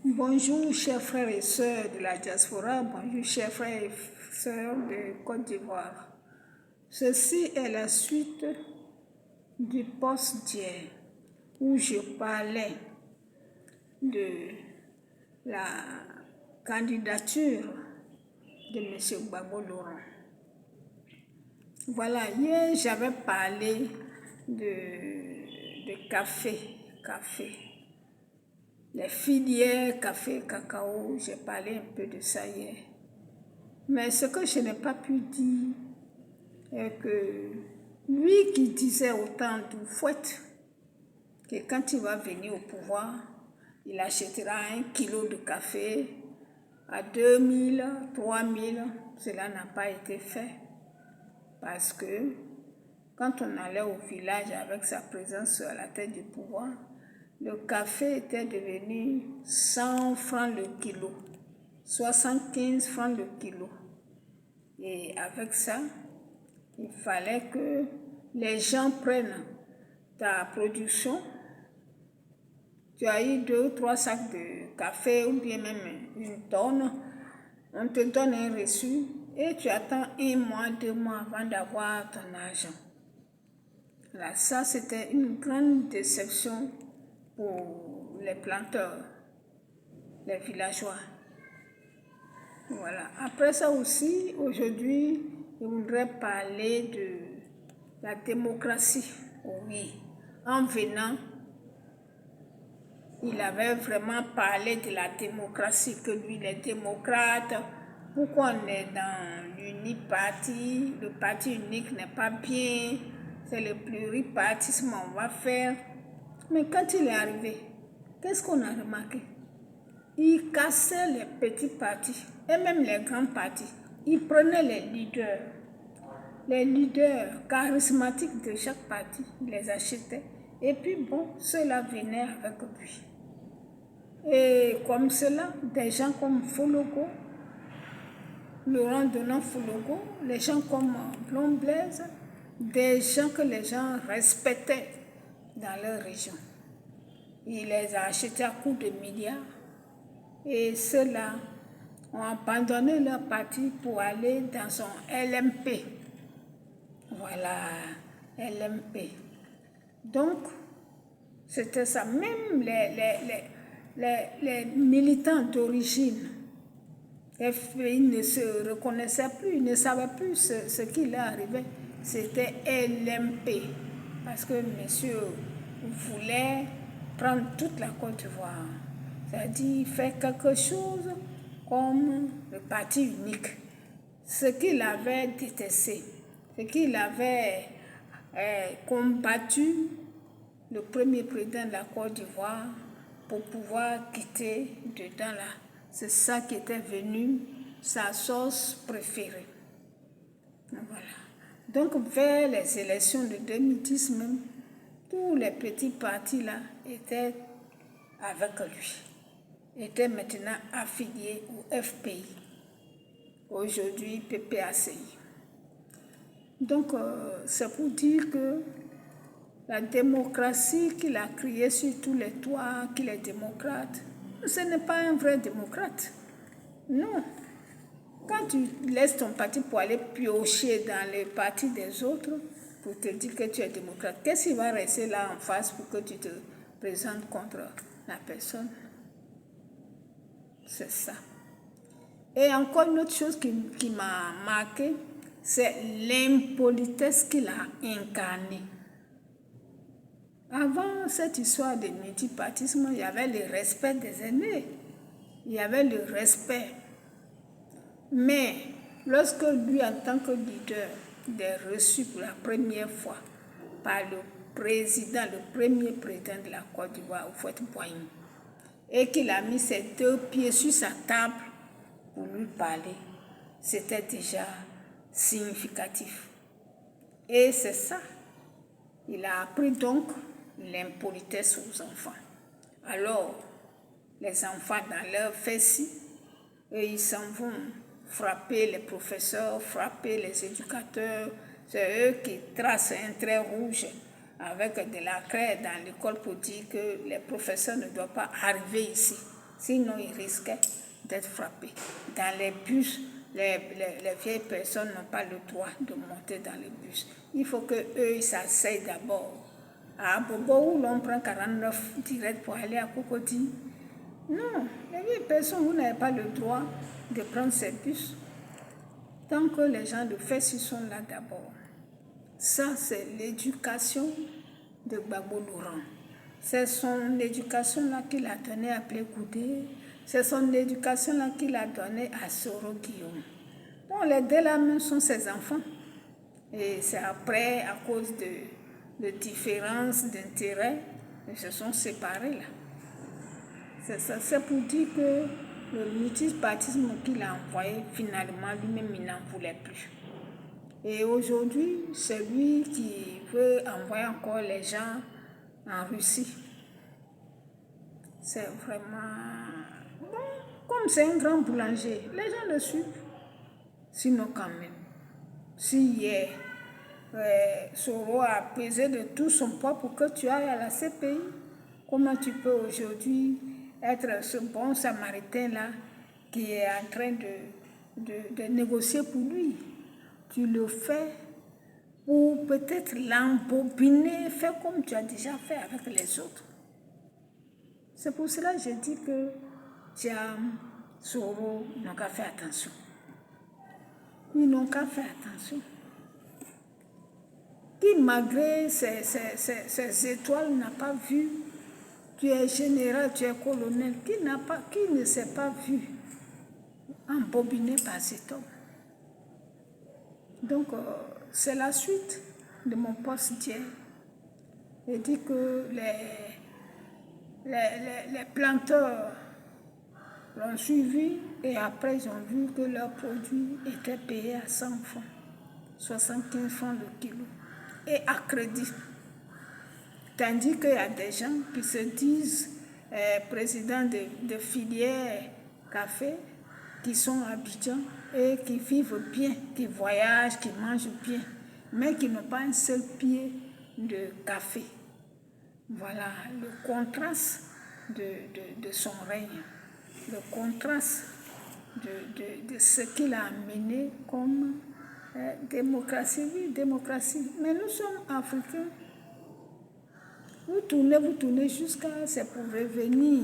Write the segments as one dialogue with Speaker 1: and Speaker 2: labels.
Speaker 1: Bonjour chers frères et sœurs de la diaspora, bonjour chers frères et sœurs de Côte d'Ivoire. Ceci est la suite du post d'hier où je parlais de la candidature de M. Gbagbo Laurent. Voilà, hier j'avais parlé de café. Les filières café, cacao, j'ai parlé un peu de ça hier. Mais ce que je n'ai pas pu dire est que lui qui disait autant de fouette, que quand il va venir au pouvoir, il achètera 1 kilo de café à 2000, 3000. Cela n'a pas été fait. Parce que quand on allait au village avec sa présence à la tête du pouvoir, le café était devenu 100 francs le kilo, 75 francs le kilo. Et avec ça, il fallait que les gens prennent ta production. Tu as eu 2 ou 3 sacs de café ou bien même 1 tonne. On te donne un reçu et tu attends 1 mois, 2 mois avant d'avoir ton argent. Là, ça, c'était une grande déception pour les planteurs, les villageois. Voilà. Après ça aussi, aujourd'hui, je voudrais parler de la démocratie. Oui, en venant, il avait vraiment parlé de la démocratie, que lui, les démocrates, pourquoi on est dans l'uniparti, le parti unique n'est pas bien, c'est le pluripartisme on va faire. Mais quand il est arrivé, qu'est-ce qu'on a remarqué? Il cassait les petits partis et même les grands partis. Il prenait les leaders charismatiques de chaque parti, il les achetait. Et puis bon, ceux-là venaient avec lui. Et comme cela, des gens comme Fologo, Laurent Donnant Fologo, les gens comme Blond Blaise, des gens que les gens respectaient dans leur région. Il les a achetés à coups de milliards. Et ceux-là ont abandonné leur parti pour aller dans son LMP. Voilà, LMP. Donc, c'était ça. Même les militants d'origine, ils ne se reconnaissaient plus, ils ne savaient plus ce qui leur arrivait. C'était LMP. Parce que monsieur voulait prendre toute la Côte d'Ivoire. C'est-à-dire faire quelque chose comme le parti unique. Ce qu'il avait détesté, ce qu'il avait combattu le premier président de la Côte d'Ivoire pour pouvoir quitter dedans là. C'est ça qui était venu sa sauce préférée. Voilà. Donc vers les élections de 2010 même, tous les petits partis là étaient avec lui, étaient maintenant affiliés au FPI, aujourd'hui PPACI. Donc c'est pour dire que la démocratie qu'il a criée sur tous les toits, qu'il est démocrate, ce n'est pas un vrai démocrate. Non. Quand tu laisses ton parti pour aller piocher dans les partis des autres, pour te dire que tu es démocrate, qu'est-ce qui va rester là en face pour que tu te présentes contre la personne? C'est ça. Et encore une autre chose qui m'a marqué, c'est l'impolitesse qu'il a incarnée. Avant cette histoire de multipartisme, il y avait le respect des aînés. Il y avait le respect. Mais lorsque lui, en tant que leader, il est reçu pour la première fois par le président, le premier président de la Côte d'Ivoire, Houphouët-Boigny, et qu'il a mis ses 2 pieds sur sa table pour lui parler, c'était déjà significatif. Et c'est ça. Il a appris donc l'impolitesse aux enfants. Alors, les enfants dans leur fessie, ils s'en vont frapper les professeurs, frapper les éducateurs. C'est eux qui tracent un trait rouge avec de la craie dans l'école pour dire que les professeurs ne doivent pas arriver ici. Sinon, ils risquaient d'être frappés. Dans les bus, les vieilles personnes n'ont pas le droit de monter dans les bus. Il faut qu'eux, ils s'asseyent d'abord à Bobo où l'on prend 49 direct pour aller à Cocody. Non, les vieilles personnes, vous n'avez pas le droit de prendre ces bus. Tant que les gens de fesses sont là d'abord. Ça, c'est l'éducation de Gbagbo Laurent. C'est son éducation-là qu'il a donnée à Blé Goudé. C'est son éducation-là qu'il a donnée à Soro Guillaume. Donc, les deux là même sont ses enfants. Et c'est après, à cause de différences d'intérêts, ils se sont séparés là. C'est pour dire que le multipartisme qu'il a envoyé, finalement, lui-même, il n'en voulait plus. Et aujourd'hui, c'est lui qui veut envoyer encore les gens en Russie. C'est vraiment... Bon, comme c'est un grand boulanger, les gens le suivent. Sinon, quand même, si hier, Soro a pesé de tout son poids pour que tu ailles à la CPI, comment tu peux aujourd'hui être ce bon samaritain-là qui est en train de négocier pour lui? Tu le fais pour peut-être l'embobiner, faire comme tu as déjà fait avec les autres. C'est pour cela que je dis que Thiam, Soro n'ont qu'à faire attention. Ils n'ont qu'à faire attention. Qui, malgré ces étoiles, n'a pas vu, tu es général, tu es colonel, qui ne s'est pas vu embobiné par cet homme. Donc, c'est la suite de mon poste d'hier. Je dis que les planteurs l'ont suivi et après ils ont vu que leurs produits étaient payés à 100 francs, 75 francs le kilo, et à crédit. Tandis qu'il y a des gens qui se disent présidents de filières café, qui sont à Abidjan et qui vivent bien, qui voyagent, qui mangent bien, mais qui n'ont pas un seul pied de café. Voilà le contraste de son règne, le contraste de ce qu'il a amené comme démocratie. Oui, démocratie. Mais nous sommes africains. Vous tournez jusqu'à... C'est pour revenir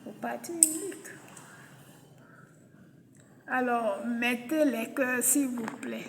Speaker 1: au parti unique. Alors, mettez les cœurs, s'il vous plaît.